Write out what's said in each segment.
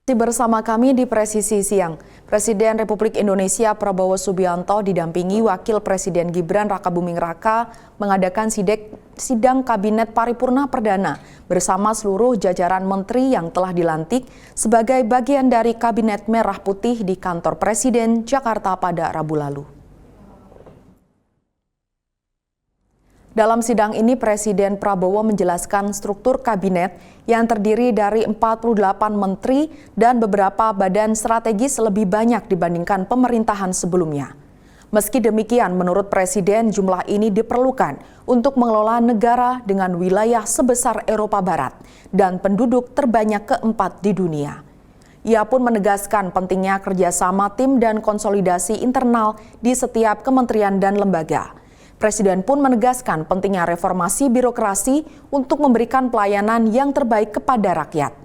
Bersama kami di Presisi Siang, Presiden Republik Indonesia Prabowo Subianto didampingi Wakil Presiden Gibran Rakabuming Raka mengadakan sidang Kabinet Paripurna Perdana bersama seluruh jajaran menteri yang telah dilantik sebagai bagian dari Kabinet Merah Putih di Kantor Presiden Jakarta pada Rabu lalu. Dalam sidang ini, Presiden Prabowo menjelaskan struktur kabinet yang terdiri dari 48 menteri dan beberapa badan strategis lebih banyak dibandingkan pemerintahan sebelumnya. Meski demikian, menurut Presiden, jumlah ini diperlukan untuk mengelola negara dengan wilayah sebesar Eropa Barat dan penduduk terbanyak keempat di dunia. Ia pun menegaskan pentingnya kerjasama tim dan konsolidasi internal di setiap kementerian dan lembaga. Presiden pun menegaskan pentingnya reformasi birokrasi untuk memberikan pelayanan yang terbaik kepada rakyat.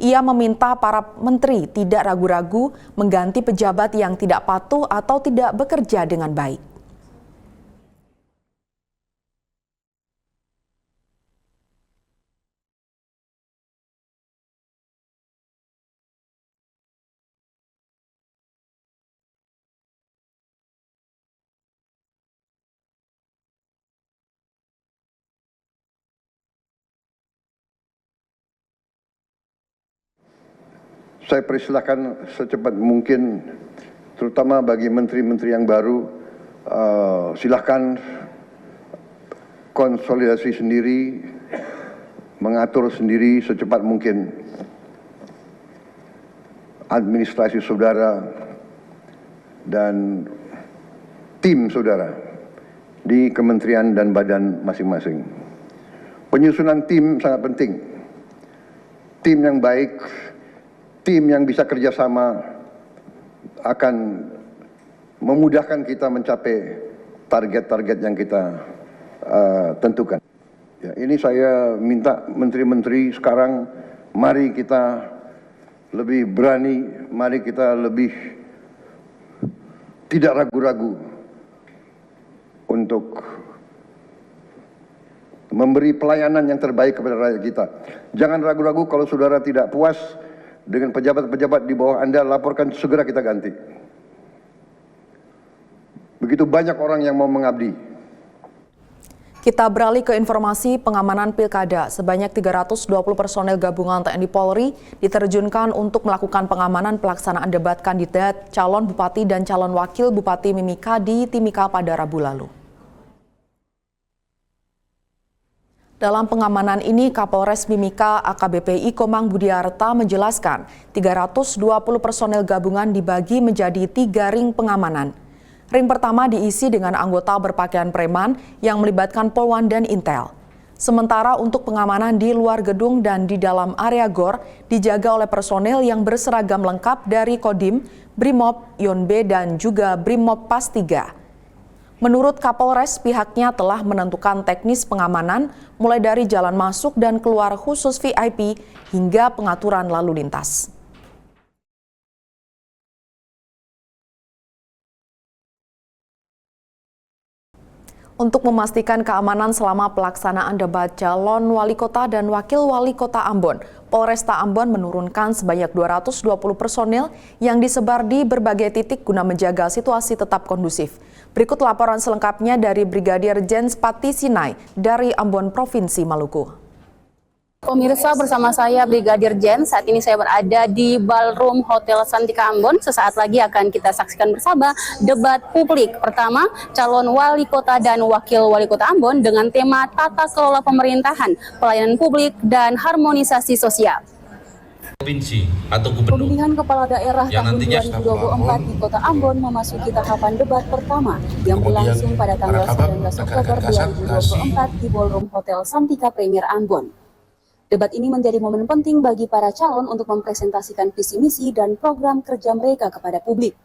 Ia meminta para menteri tidak ragu-ragu mengganti pejabat yang tidak patuh atau tidak bekerja dengan baik. Saya persilahkan secepat mungkin, terutama bagi menteri-menteri yang baru, silahkan konsolidasi sendiri, mengatur sendiri secepat mungkin administrasi saudara dan tim saudara di kementerian dan badan masing-masing. Penyusunan tim sangat penting. Tim yang baik, tim yang bisa kerjasama akan memudahkan kita mencapai target-target yang kita tentukan. Ya, ini saya minta menteri-menteri sekarang, mari kita lebih berani, mari kita lebih tidak ragu-ragu untuk memberi pelayanan yang terbaik kepada rakyat kita. Jangan ragu-ragu kalau saudara tidak puas dengan pejabat-pejabat di bawah Anda, laporkan, segera kita ganti. Begitu banyak orang yang mau mengabdi. Kita beralih ke informasi pengamanan pilkada. Sebanyak 320 personel gabungan TNI Polri diterjunkan untuk melakukan pengamanan pelaksanaan debat kandidat calon bupati dan calon wakil bupati Mimika di Timika pada Rabu lalu. Dalam pengamanan ini, Kapolres Mimika AKBP Komang Budiarta menjelaskan 320 personel gabungan dibagi menjadi 3 ring pengamanan. Ring pertama diisi dengan anggota berpakaian preman yang melibatkan Polwan dan Intel. Sementara untuk pengamanan di luar gedung dan di dalam area GOR dijaga oleh personel yang berseragam lengkap dari Kodim, Brimob, Yonbe, dan juga Brimob Pas 3. Menurut Kapolres, pihaknya telah menentukan teknis pengamanan mulai dari jalan masuk dan keluar khusus VIP hingga pengaturan lalu lintas. Untuk memastikan keamanan selama pelaksanaan debat calon wali kota dan wakil wali kota Ambon, Polresta Ambon menurunkan sebanyak 220 personil yang disebar di berbagai titik guna menjaga situasi tetap kondusif. Berikut laporan selengkapnya dari Brigadir Jens Pati Sinai dari Ambon, Provinsi Maluku. Pemirsa, bersama saya Brigadir Jens. Saat ini saya berada di Ballroom Hotel Santika Ambon. Sesaat lagi akan kita saksikan bersama debat publik pertama calon wali kota dan wakil wali kota Ambon dengan tema tata kelola pemerintahan, pelayanan publik, dan harmonisasi sosial. Provinsi atau gubernur pemilihan kepala daerah yang tahun 2024 di kota Ambon memasuki tahapan debat pertama yang berlangsung pada tanggal 19 Oktober 2024 di Ballroom Hotel Santika Premier Ambon. Debat ini menjadi momen penting bagi para calon untuk mempresentasikan visi misi dan program kerja mereka kepada publik.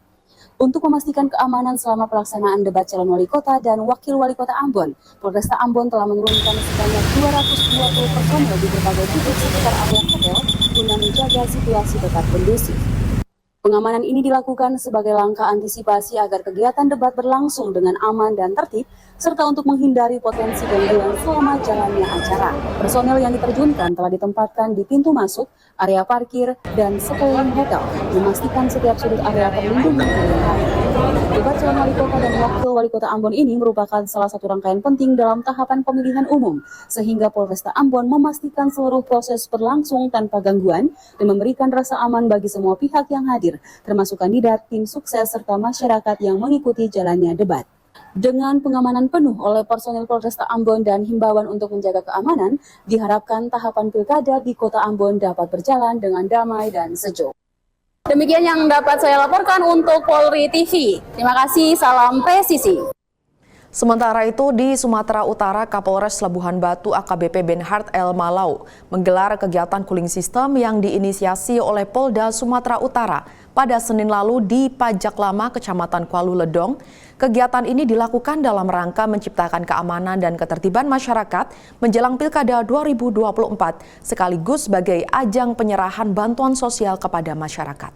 Untuk memastikan keamanan selama pelaksanaan debat calon wali kota dan wakil wali kota Ambon, Polresta Ambon telah menurunkan sebanyak 220 personel di berbagai titik sekitar area hotel guna menjaga situasi tetap kondusif. Pengamanan ini dilakukan sebagai langkah antisipasi agar kegiatan debat berlangsung dengan aman dan tertib, serta untuk menghindari potensi gangguan selama jalannya acara. Personel yang diterjunkan telah ditempatkan di pintu masuk, area parkir, dan sekeliling hotel, memastikan setiap sudut area terlindungi dengan baik. Debat calon wali kota dan wakil wali kota Ambon ini merupakan salah satu rangkaian penting dalam tahapan pemilihan umum, sehingga Polresta Ambon memastikan seluruh proses berlangsung tanpa gangguan dan memberikan rasa aman bagi semua pihak yang hadir, termasuk kandidat, tim sukses, serta masyarakat yang mengikuti jalannya debat. Dengan pengamanan penuh oleh personil Polresta Ambon dan himbauan untuk menjaga keamanan, diharapkan tahapan pilkada di kota Ambon dapat berjalan dengan damai dan sejuk. Demikian yang dapat saya laporkan untuk Polri TV. Terima kasih, salam presisi. Sementara itu di Sumatera Utara, Kapolres Labuhan Batu AKBP Benhart El Malau menggelar kegiatan cooling system yang diinisiasi oleh Polda Sumatera Utara pada Senin lalu di Pajak Lama, Kecamatan Kualu Ledong. Kegiatan ini dilakukan dalam rangka menciptakan keamanan dan ketertiban masyarakat menjelang Pilkada 2024 sekaligus sebagai ajang penyerahan bantuan sosial kepada masyarakat.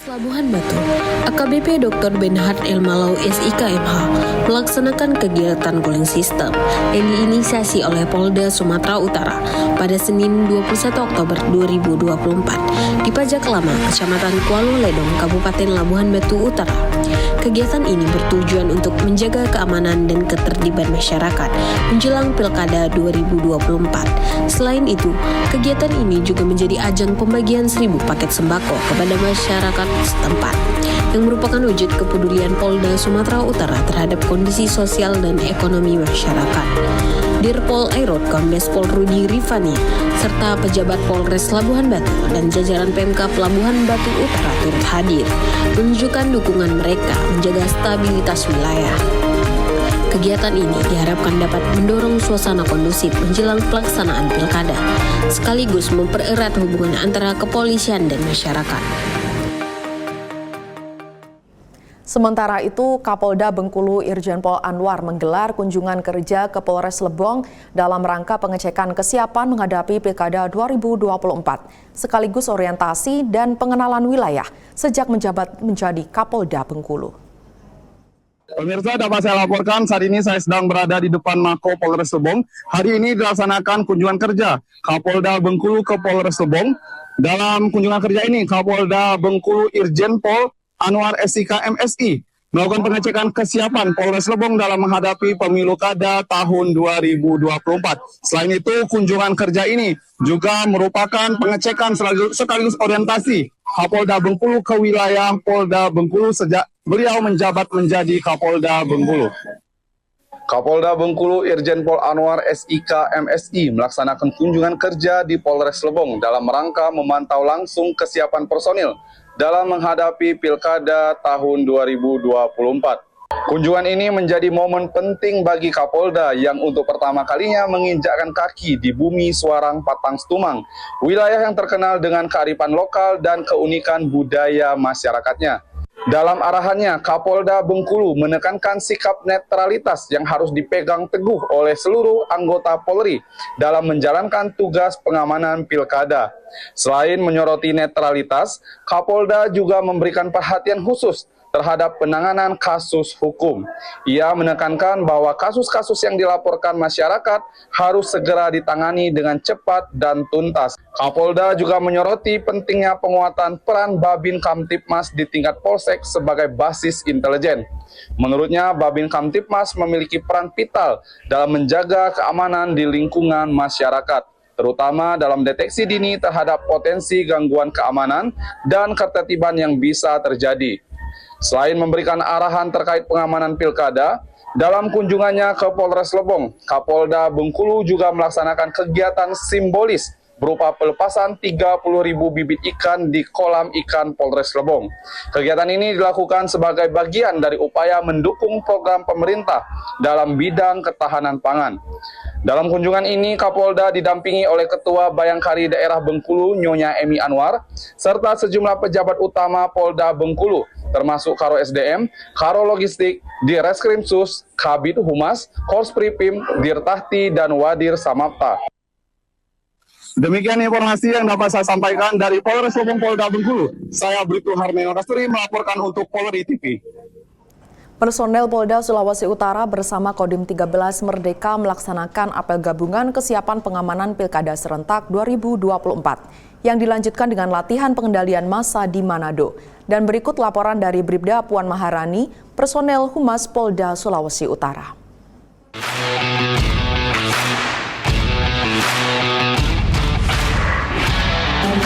Labuhan Batu, AKBP Dr. Benhart El Malau SIKMH melaksanakan kegiatan cooling system yang diinisiasi oleh Polda Sumatera Utara pada Senin 21 Oktober 2024 di Pajak Lama, Kecamatan Kualu Ledong, Kabupaten Labuhan Batu Utara. Kegiatan ini bertujuan untuk menjaga keamanan dan ketertiban masyarakat menjelang Pilkada 2024. Selain itu, kegiatan ini juga menjadi ajang pembagian 1.000 paket sembako kepada masyarakat setempat, yang merupakan wujud kepedulian Polda Sumatera Utara terhadap kondisi sosial dan ekonomi masyarakat. Dirpol Airot Kombes Pol Rudi Rifani serta pejabat Polres Labuhan Batu dan jajaran Pemkab Labuhan Batu Utara turut hadir, menunjukkan dukungan mereka menjaga stabilitas wilayah. Kegiatan ini diharapkan dapat mendorong suasana kondusif menjelang pelaksanaan pilkada, sekaligus mempererat hubungan antara kepolisian dan masyarakat. Sementara itu, Kapolda Bengkulu Irjen Pol Anwar menggelar kunjungan kerja ke Polres Lebong dalam rangka pengecekan kesiapan menghadapi Pilkada 2024, sekaligus orientasi dan pengenalan wilayah sejak menjabat menjadi Kapolda Bengkulu. Pemirsa, dapat saya laporkan saat ini saya sedang berada di depan Mako Polres Lebong. Hari ini dilaksanakan kunjungan kerja Kapolda Bengkulu ke Polres Lebong. Dalam kunjungan kerja ini, Kapolda Bengkulu Irjen Pol Anwar SIK MSI melakukan pengecekan kesiapan Polres Lebong dalam menghadapi pemilu kada tahun 2024. Selain itu, kunjungan kerja ini juga merupakan pengecekan sekaligus orientasi Kapolda Bengkulu ke wilayah Polda Bengkulu sejak beliau menjabat menjadi Kapolda Bengkulu. Kapolda Bengkulu Irjen Pol Anwar SIK MSI melaksanakan kunjungan kerja di Polres Lebong dalam rangka memantau langsung kesiapan personil dalam menghadapi Pilkada tahun 2024. Kunjungan ini menjadi momen penting bagi Kapolda yang untuk pertama kalinya menginjakkan kaki di bumi Suarang Patang Stumang, wilayah yang terkenal dengan kearifan lokal dan keunikan budaya masyarakatnya. Dalam arahannya, Kapolda Bengkulu menekankan sikap netralitas yang harus dipegang teguh oleh seluruh anggota Polri dalam menjalankan tugas pengamanan pilkada. Selain menyoroti netralitas, Kapolda juga memberikan perhatian khusus terhadap penanganan kasus hukum. Ia menekankan bahwa kasus-kasus yang dilaporkan masyarakat harus segera ditangani dengan cepat dan tuntas. Kapolda juga menyoroti pentingnya penguatan peran Babin Kamtibmas di tingkat Polsek sebagai basis intelijen. Menurutnya, Babin Kamtibmas memiliki peran vital dalam menjaga keamanan di lingkungan masyarakat, terutama dalam deteksi dini terhadap potensi gangguan keamanan dan ketertiban yang bisa terjadi. Selain memberikan arahan terkait pengamanan pilkada, dalam kunjungannya ke Polres Lebong, Kapolda Bengkulu juga melaksanakan kegiatan simbolis berupa pelepasan 30.000 bibit ikan di kolam ikan Polres Lebong. Kegiatan ini dilakukan sebagai bagian dari upaya mendukung program pemerintah dalam bidang ketahanan pangan. Dalam kunjungan ini, Kapolda didampingi oleh Ketua Bayangkari Daerah Bengkulu, Nyonya Emi Anwar, serta sejumlah pejabat utama Polda Bengkulu, termasuk Karo SDM, Karo Logistik, Direskrimsus, Kabid Humas, Korps Pripim, Dirtahti, dan Wadir Samapta. Demikian informasi yang dapat saya sampaikan dari Polres Lubong Polda Bengkulu. Saya Bribtu Harmeno Kasturi melaporkan untuk Polri TV. Personel Polda Sulawesi Utara bersama Kodim 13 Merdeka melaksanakan apel gabungan kesiapan pengamanan Pilkada Serentak 2024 yang dilanjutkan dengan latihan pengendalian massa di Manado. Dan berikut laporan dari Bribda Puan Maharani, personel Humas Polda Sulawesi Utara.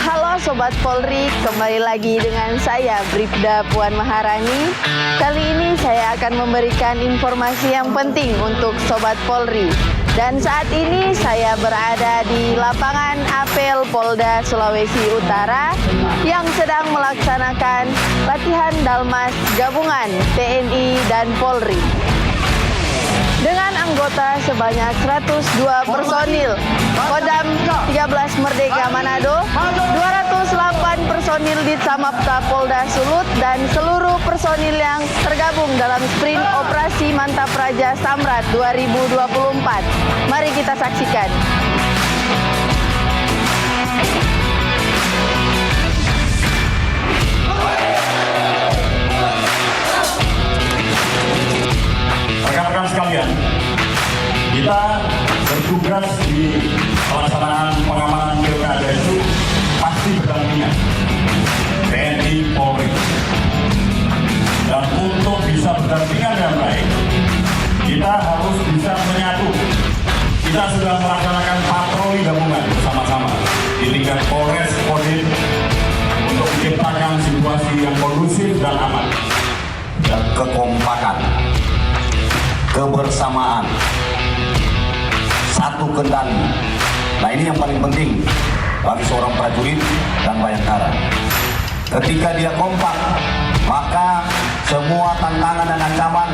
Halo Sobat Polri, kembali lagi dengan saya Bribda Puan Maharani. Kali ini saya akan memberikan informasi yang penting untuk Sobat Polri. Dan saat ini saya berada di lapangan apel Polda Sulawesi Utara yang sedang melaksanakan latihan Dalmas gabungan TNI dan Polri. Dengan anggota sebanyak 102 personil, Kodam 13 Merdeka Manado, 208 personil di Samapta Polda Sulut, dan seluruh personil yang tergabung dalam sprint operasi Mantap Raja Samrat 2024. Mari kita saksikan. Rekan-rekan sekalian, kita bertugas di pelaksanaan pengamanan pilkada itu pasti berdampingan TNI Polri. Dan untuk bisa berdampingan dengan baik, kita harus bisa menyatu. Kita sudah melaksanakan patroli gabungan bersama-sama di tingkat Polres, Kodim untuk menciptakan situasi yang kondusif dan aman. Dan kekompakan, kebersamaan, satu kendali. Nah, ini yang paling penting bagi seorang prajurit dan bayangkara. Ketika dia kompak, maka semua tantangan dan ancaman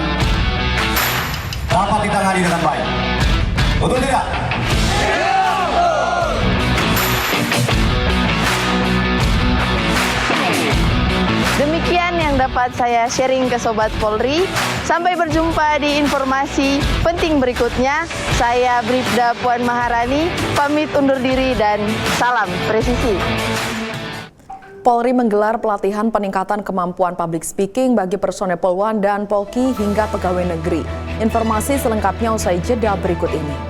dapat ditangani dengan baik. Betul tidak? Demikian yang dapat saya sharing ke Sobat Polri. Sampai berjumpa di informasi penting berikutnya. Saya Bribda Puan Maharani, pamit undur diri dan salam presisi. Polri menggelar pelatihan peningkatan kemampuan public speaking bagi personel Polwan dan Polki hingga pegawai negeri. Informasi selengkapnya usai jeda berikut ini.